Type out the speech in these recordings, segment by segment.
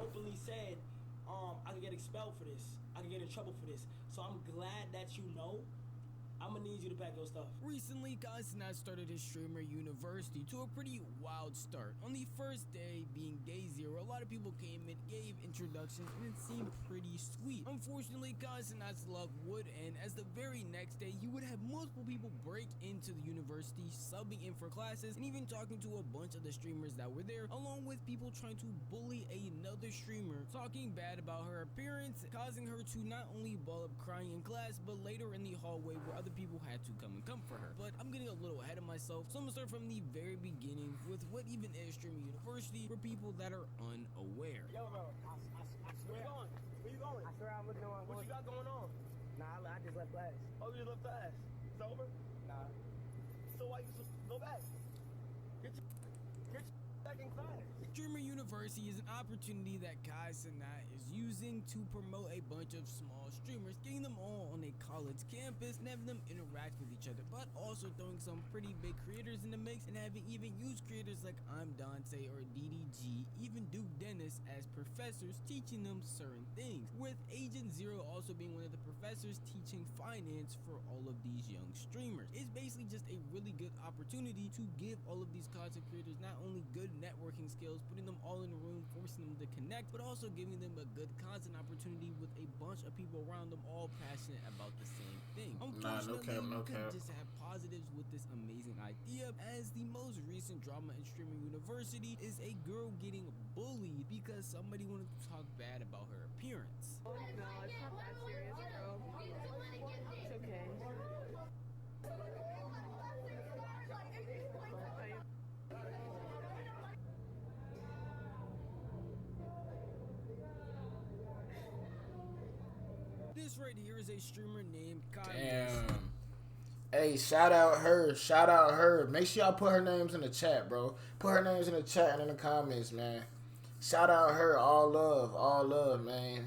openly said, I could get expelled for this. I could get in trouble for this. So I'm glad that you know. I'm gonna need you to pack your stuff. Recently, Kai Cenat started his streamer university to a pretty wild start. On the first day, being day 0, a lot of people came in, gave introductions, and it seemed pretty sweet. Unfortunately, Kai Cenat's luck would end as the very next day, you would have multiple people break into the university, subbing in for classes, and even talking to a bunch of the streamers that were there, along with people trying to bully another streamer, talking bad about her appearance, causing her to not only ball up crying in class, but later in the hallway where other people had to come and comfort her. But I'm getting a little ahead of myself, so I'm gonna start from the very beginning with what even is streaming university for people that are unaware. Yo, bro, I swear. Where you going? I swear I'm looking on. What you got going on? Nah, I just left class. Oh, you left fast. It's over? Nah. So why you go back? Get your back in class. Streamer University is an opportunity that Kai Cenat is using to promote a bunch of small streamers, getting them all on a college campus and having them interact with each other, but also throwing some pretty big creators in the mix and having even used creators like I'm Dante or DDG, even Duke Dennis as professors teaching them certain things, with Agent Zero also being one of the professors teaching finance for all of these young streamers. It's basically just a really good opportunity to give all of these content creators not only good networking skills, putting them all in a room, forcing them to connect, but also giving them a good content opportunity with a bunch of people around them all passionate about the same thing. Unfortunately, you couldn't just have positives with this amazing idea, as the most recent drama in streaming university is a girl getting bullied because somebody wanted to talk bad about her appearance. No, it's not that serious, bro. It's okay. This right here is a streamer named Kai. Damn. Hey, shout out her. Shout out her. Make sure y'all put her names in the chat, bro. Put her names in the chat and in the comments, man. Shout out her. All love, man.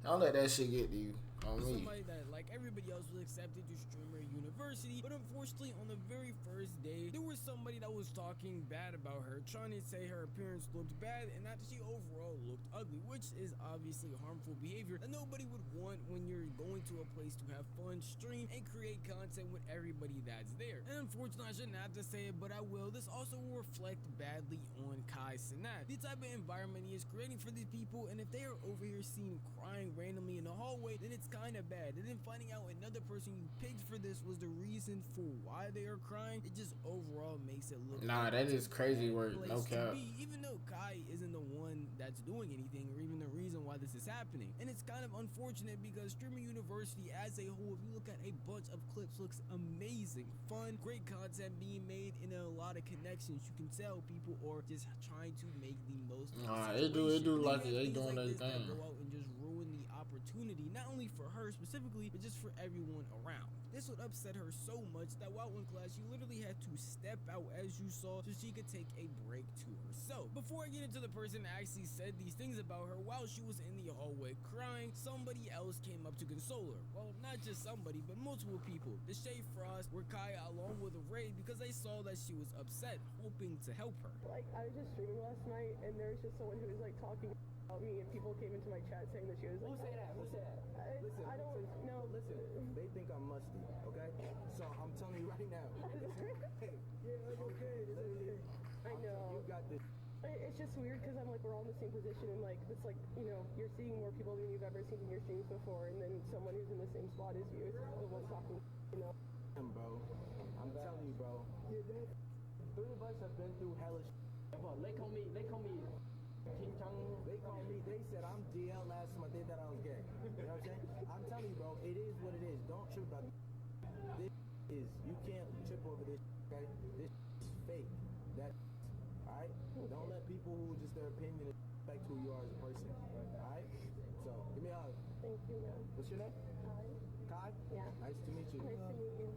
Don't let that shit get to you. On me. Somebody that, like everybody else, was accepted to streamer university, but unfortunately, on the very first day, there was somebody that was talking bad about her, trying to say her appearance looked bad and that she overall looked ugly, which is obviously harmful behavior that nobody would want when you're going to a place to have fun, stream, and create content with everybody that's there. And unfortunately, I shouldn't have to say it, but I will. This also will reflect badly on Kai Cenat, the type of environment he is creating for these people, and if they are over here seen crying randomly in the hallway, then it's kind of bad. And then finding out another person you picked for this was the reason for why they are crying, it just overall makes it look nah, that is crazy work. No cap. Even though Kai isn't the one that's doing anything or even the reason why this is happening. And it's kind of unfortunate because streaming university as a whole, if you look at a bunch of clips, looks amazing, fun, great content being made, and a lot of connections. You can tell people are just trying to make the most of it do like it. They doing their thing. Go out and just ruin the opportunity, not only for her specifically, but just for everyone around. This would upset her so much that while in class, she literally had to step out, as you saw, so she could take a break to herself. Before I get into the person that actually said these things about her while she was in the hallway crying, somebody else came up to console her. Well, not just somebody, but multiple people. The Shay Frost were Kaya along with Ray because they saw that she was upset, hoping to help her. Like, I was just streaming last night, and there was just someone who was like talking about me, and people came into my chat saying that she was like, Who said that? Who said that? I don't know. Listen, they think I'm musty, okay? So I'm telling you right now. Hey, yeah, it's okay. It's okay. I know. You got this. It's just weird because I'm like, we're all in the same position, and like, it's like, you know, you're seeing more people than you've ever seen in your streams before, and then someone who's in the same spot as you is the one talking, you know. Bro, I'm telling you, bro. Three of us have been through hellish. They call me King Chang. They call me. They said I'm DL last time. They thought I was gay. You know what I'm saying? I'm telling you, bro. It is what it is. Don't trip about it. This is. You can't trip over this. Okay? This is fake. That. All right. Don't let people who just their opinion affect who you are as a person. All right. So give me a hug. Thank you, man. What's your name? Kai. Kai. Yeah. Nice to meet you. Nice to meet you.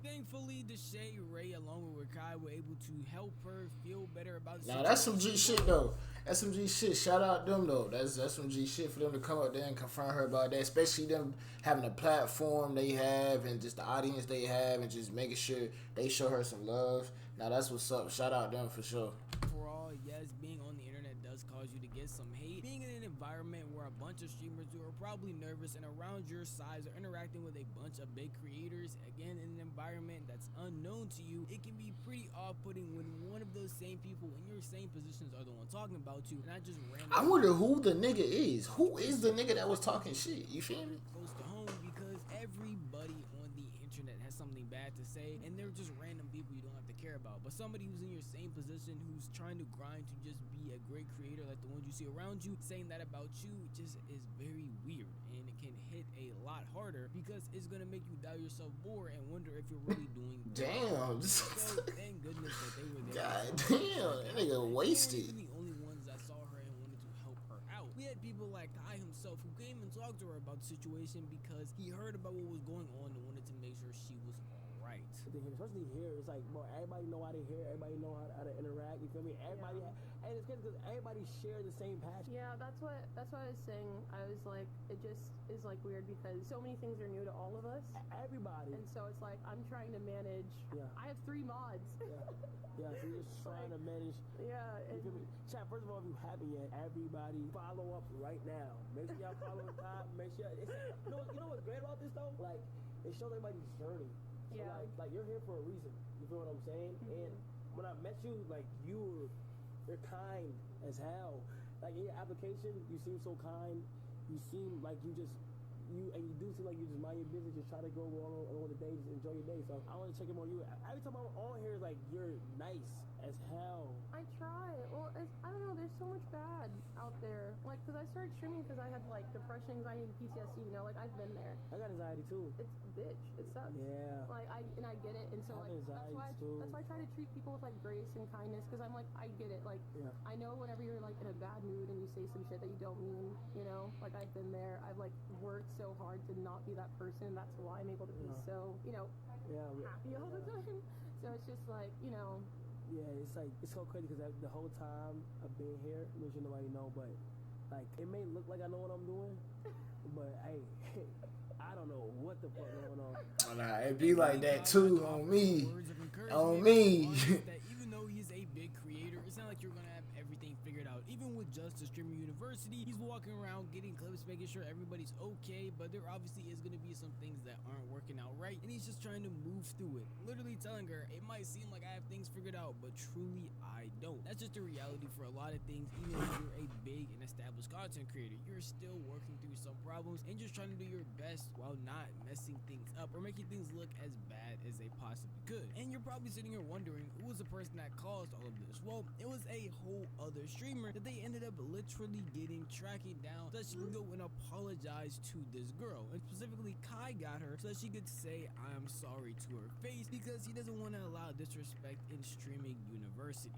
Thankfully, Apparently, Deshae, Ray, along with Kai, were able to help her feel better about the Nah, that's some G shit though. That's some G shit. Shout out them though. That's some G shit for them to come up there and confront her about that. Especially them having a platform they have and just the audience they have and just making sure they show her some love. Now that's what's up. Shout out them for sure. Overall, yes, being on the internet does cause you to get some hate. Being in an environment where a bunch of streamers who are probably nervous and around your size are interacting with a bunch of big creators, again, in an environment that's unknown to you, it can be pretty off-putting when one of those same people in your same positions are the one talking about you, and not just randomly. I wonder who the nigga is. Who is the nigga that was talking shit? You feel me? Close to home, because everybody on the internet has something bad to say, and they're just random people you don't have to care about. But somebody who's in your same position, who's trying to grind to just be a great creator like the ones you see around you, saying that about you just is very weird, and it can hit a lot harder because it's gonna make you doubt yourself more and wonder if you're really doing Damn. So thank goodness that they were there. God damn, that nigga wasted. They weren't even the only ones that saw her and wanted to help her out. We had people like Kai himself who came and talked to her about the situation because he heard about what was going on and wanted to make sure she was alright. Especially here, it's like, bro, everybody know how to hear, everybody know how to interact, you feel me? Everybody, and it's crazy because everybody share the same passion. Yeah, that's what I was saying. I was like, it just is like weird because so many things are new to all of us. Everybody. And so it's like, I'm trying to manage. Yeah. I have 3 mods. Yeah, so you're just trying to manage. Yeah. You feel me? Chat, first of all, if you haven't yet, everybody follow up right now. Make sure y'all follow the top. Make sure, you know what's great about this though? Like, it shows everybody's journey. So Yeah. like you're here for a reason. You feel what I'm saying? Mm-hmm. And when I met you, like you're kind as hell. Like in your application, you seem so kind. You seem like you do seem like you just mind your business, just try to go along the day, just enjoy your day. So I want to check in on you. Every time I'm on here, like you're nice as hell. I try. Well, I don't know. There's so much bad out there. Like, because I started streaming because I had like depression, anxiety, and PTSD. You know, like I've been there. I got anxiety too. It's a bitch. It sucks. Yeah. Like I get it, and so I have like anxiety that's why I try to treat people with like grace and kindness, because I'm like, I get it. Like I know whenever you're like in a bad mood and you say some shit that you don't mean, you know, like I've been there. I've like worked so hard to not be that person. That's why I'm able to be so, you know, happy all the time. So it's just like, you know. Yeah, it's like, it's so crazy because the whole time I've been here, make sure nobody know, but like, it may look like I know what I'm doing, but hey, I don't know what the fuck going on. Nah, it be like that too on me. On me. That even though he's a big creator, it's not like you're gonna have everything figured out. Even with just a streamer university, he's walking around getting clips, making sure everybody's okay, but there obviously is gonna be some things that aren't working out right, and he's just trying to move through it. Literally telling her, it might seem like I have things figured out, but truly I don't. That's just the reality for a lot of things. Even if you're a big and established content creator, you're still working through some problems and just trying to do your best while not messing things up or making things look as bad as they possibly could. And you're probably sitting here wondering, who was the person that caused all of this? Well, it was a whole other streamer that they ended up literally tracking down so that she could go and apologize to this girl. And specifically, Kai got her so that she could say, I am sorry to her face, because he doesn't want to allow disrespect in streaming university.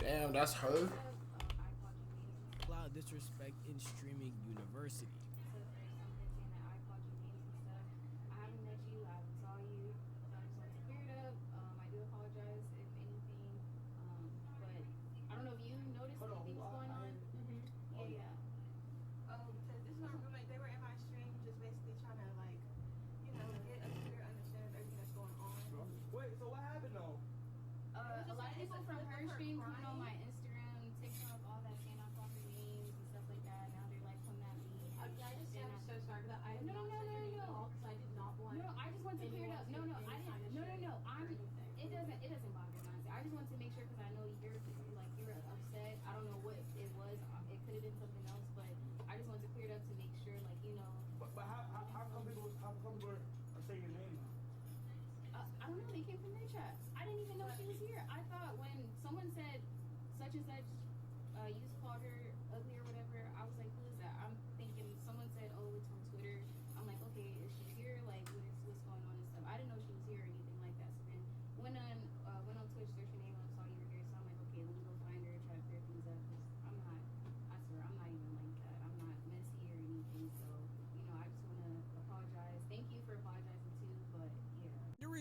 Damn, that's her. Allow disrespect in streaming university.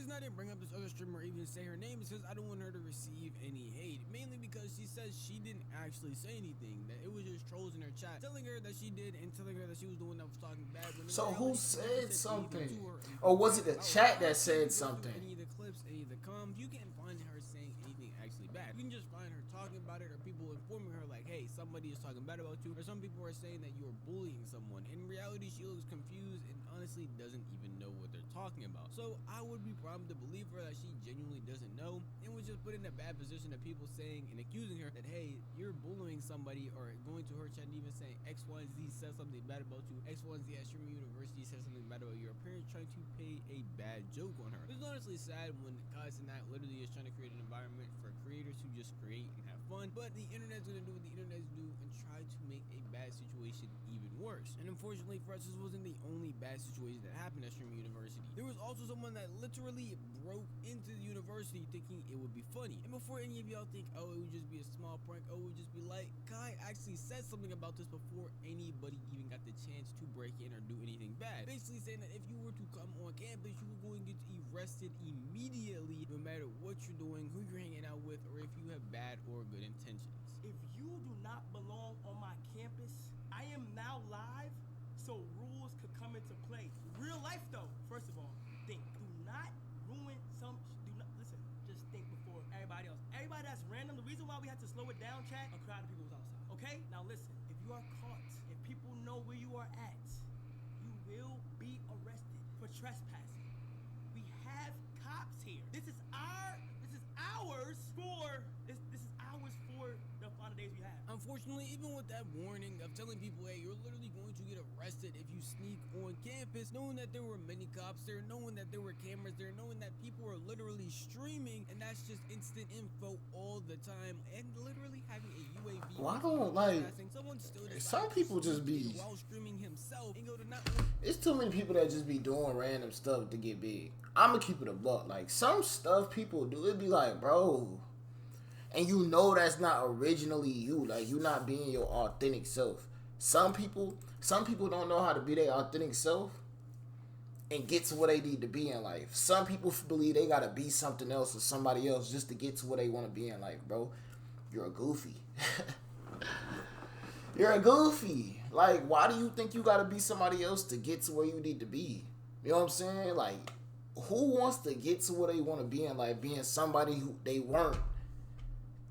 reason I didn't bring up this other streamer or even say her name is because I don't want her to receive any hate. Mainly because she says she didn't actually say anything, that it was just trolls in her chat telling her that she did and telling her that she was the one that was talking bad. So who said something? Or was it the chat that said something? Any of the clips, any of the comms, you can't find her saying anything actually bad. You can just find her talking about it or people informing her like, hey, somebody is talking bad about you, or some people are saying that you're bullying someone. In reality, she looks confused and honestly doesn't even know what they're talking about. So I would be primed to believe her that she genuinely doesn't know and was just put in a bad position of people saying and accusing her that, hey, you're bullying somebody, or going to her chat and even saying X, Y, and Z says something bad about you. X, Y, and Z at Streamer University says something bad about your parents, trying to play a bad joke on her. It's honestly sad when Kai Cenat literally is trying to create an environment for creators who just create and have fun, but the internet's gonna do what the internet's do and try to make a bad situation even worse. And unfortunately for us, this wasn't the only bad situation that happened at Streamer University. There was also someone that literally broke into the university thinking it would be funny. And before any of y'all think, oh, it would just be a small prank, oh, it would just be like, Kai actually said something about this before anybody even got the chance to break in or do anything bad. Basically saying that if you were to come on campus, you were going to get arrested immediately, no matter what you're doing, who you're hanging out with, or if you have bad or good intentions. If you do not belong on my campus, I am now live, so rules could come into play. Real life though, first of all, think. Do not ruin do not, listen, just think before everybody else. Everybody that's random, the reason why we had to slow it down, chat, a crowd of people was outside. Okay? Now listen, if you are caught, if people know where you are at, you will be arrested for trespassing. We have cops here. This is ours for the fun days we have. Unfortunately, even with that warning of telling people, hey, you're literally going to get arrested if you sneak on campus, knowing that there were many cops there, knowing that there were cameras there, knowing that people were literally streaming, and that's just instant info all the time, and literally having a UAV. Well, I don't like. Some people just be. While streaming himself and go to not. It's too many people that just be doing random stuff to get big. I'ma keep it a buck. Like some stuff people do, it be like, bro. And you know that's not originally you. Like you're not being your authentic self. Some people don't know how to be their authentic self and get to where they need to be in life. Some people believe they gotta be something else or somebody else just to get to where they want to be in life, bro. You're a goofy. You're a goofy. Like, why do you think you gotta be somebody else to get to where you need to be? You know what I'm saying? Like, who wants to get to where they want to be in life, being somebody who they weren't?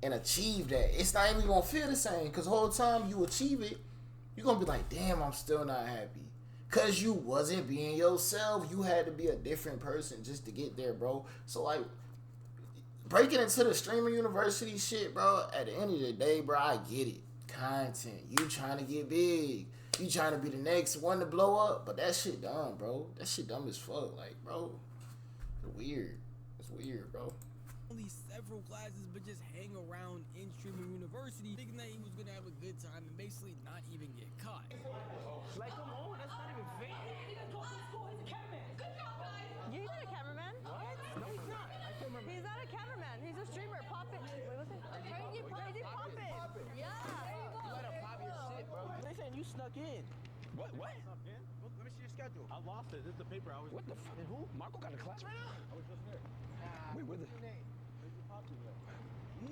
And achieve that, it's not even gonna feel the same. Because the whole time you achieve it, you're gonna be like, damn, I'm still not happy. Because you wasn't being yourself. You had to be a different person just to get there, bro. So, like, breaking into the Streamer University shit, bro, at the end of the day, bro, I get it. Content. You trying to get big. You trying to be the next one to blow up. But that shit dumb, bro. That shit dumb as fuck. Like, bro, it's weird. It's weird, bro. Only several classes, but just hang around in Streamer University, thinking that he was gonna have a good time and basically not even get caught. Like, come on, that's not even fair. He's a cameraman. Good job, guys. He's not a cameraman. What? No, he's not. I can't remember. He's not a cameraman. He's a streamer. Pop it. Wait, what's it? Crazy pop it. Pop it. Yeah. There you go. You gotta pop your shit, bro. They saying you snuck in. What? What? Let me see your schedule. I lost it. This is the paper I was. What the f? And who? Marco got a class right now? I was just there. Wait, where the?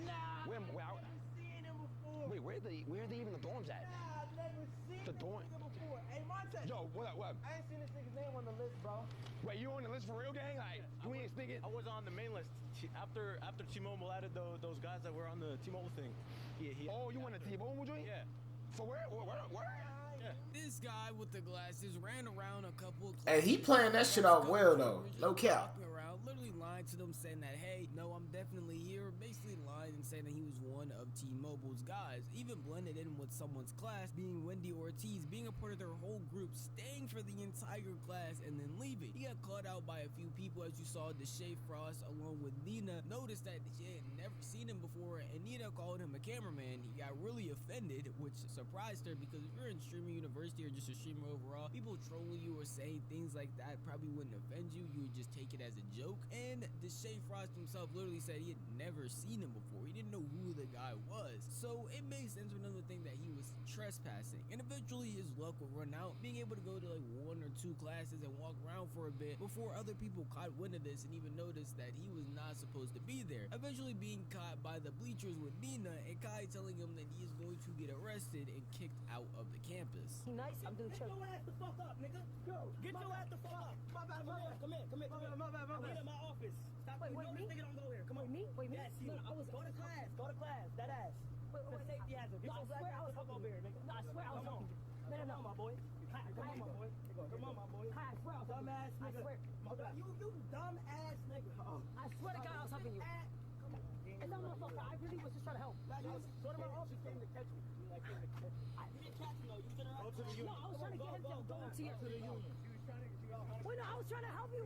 Nah. Where? I've never seen him before. Wait, where are they even the dorms at? Nah, I've never seen The this dorm- nigga before. Hey, Monte. Yo, what? I ain't seen this nigga's name on the list, bro. Wait, you on the list for real, gang? Like, you ain't sneaking? I was on the main list after T-Mobile added those guys that were on the T-Mobile thing. Oh, you want a T-Mobile joint? Yeah. For where? Yeah. This guy with the glasses ran around a couple of Hey, he playing that shit off well, though. No cap. Walking around, literally lying to them, saying that, hey, no, I'm definitely here. Basically lying and saying that he was one of T-Mobile's guys. Even blended in with someone's class, being Wendy Ortiz, being a part of their whole group, staying for the entire class, and then leaving. He got caught out by a few people, as you saw. Deshae Frost, along with Nina, noticed that she had never seen him before, and Nina called him a cameraman. He got really offended, which surprised her, because if you're in Streamer University or just a streamer overall, people trolling you or saying things like that probably wouldn't offend you. You would just take it as a joke. And Deshae Frost himself literally said he had never seen him before. He didn't know who the guy was. So it made sense for them to think that he was trespassing. And eventually his luck would run out, being able to go to like 1 or 2 classes and walk around for a bit before other people caught wind of this and even noticed that he was not supposed to be there. Eventually being caught by the bleachers with Nina and Kai telling him that he is going to get arrested and kicked out of the campus. Nice, I'm doing Get your ass the fuck up, nigga. Yo, get your ass the fuck up. My bad. Come in. I'm in my office. Stop. Wait, You know me? this nigga don't go here. Come on. Me? Wait, me? Yes, you. No, I was. Go to class. That ass. It's a safety hazard. Get your black ass the fuck over here, nigga. No, I swear I was helping you. No, Come on, my boy. Come on, my boy. Kai, I swear I was Dumb helping ass you. I nigga. swear. You dumb ass nigga. I swear to God I was helping you. And no, motherfucker, I really was just trying to help. Go to my office. Came to catch me. You didn't catch me though. You should have. Go to the union. No, I was trying to get him to go to you. To the union. Wait, no, I was trying to help you.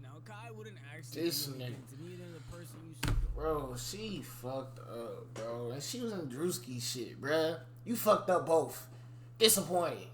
Now Kai wouldn't actually This do anything nigga. to me than the person you see. Bro, she fucked up, bro. And she was in Drewski shit, bruh. You fucked up both. Disappointing.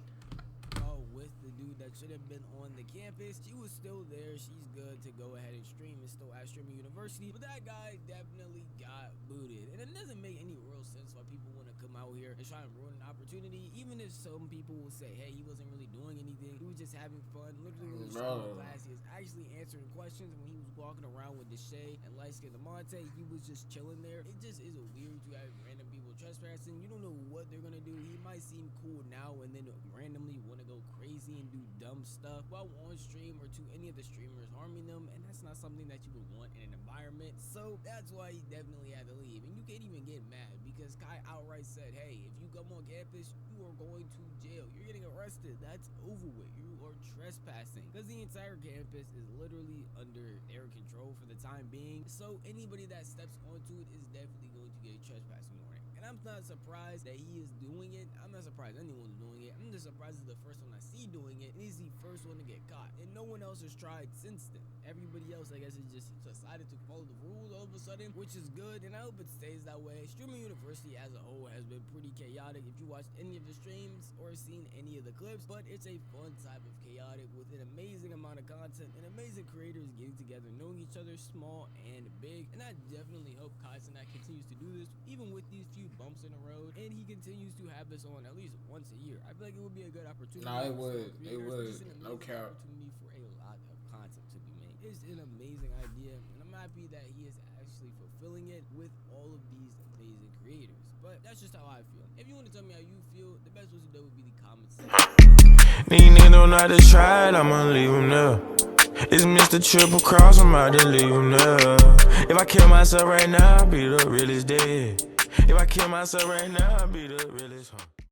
Oh, with the dude that should have been on the campus. She was still there. She's good to go ahead and stream and still at Streaming University. But that guy definitely got booted. And it doesn't make any real sense why people want to come out here and try and ruin an opportunity. Even if some people will say, hey, he wasn't really doing anything. He was just having fun. Literally when he was in class, he was actually answering questions. When he was walking around with Deshae and light-skinned Monte, he was just chilling there. It just is weird to have random people trespassing. You don't know what they're gonna do. He might seem cool now and then randomly want to go crazy and do dumb stuff while on stream or to any of the streamers harming them, and that's not something that you would want in an environment. So that's why he definitely had to leave. And you can't even get mad because Kai outright said, hey, if you come on campus, you are going to jail. You're getting arrested. That's over with. You are trespassing because the entire campus is literally under their control for the time being. So anybody that steps onto it is definitely going to get a trespassing warning. And I'm not surprised that he is doing it. I'm not surprised anyone's doing it. I'm just surprised he's the first one I see doing it. And he's the first one to get caught. And no one else has tried since then. Everybody else, I guess, has just decided to follow the rules all of a sudden, which is good. And I hope it stays that way. Streaming University as a whole has been pretty chaotic if you watched any of the streams or seen any of the clips. But it's a fun type of chaotic with an amazing amount of content and amazing creators getting together, knowing each other, small and big. And I definitely hope Kai Cenat continues to do this, even with these few bumps in the road, and he continues to have this on at least once a year. I feel like it would be a good opportunity. Nah, it would. It's It would. an amazing No cap. opportunity for a lot of content to be made. It's an amazing idea, and I'm happy that he is actually fulfilling it with all of these amazing creators. But that's just how I feel. If you want to tell me how you feel, the best way to do it would be the comments. These niggas don't know how to try it, I'ma leave them there. It's Mr. Triple Cross, I'm out to leave them there. If I kill myself right now, I'll be the realest dead. If I kill myself right now, I'll be the realest,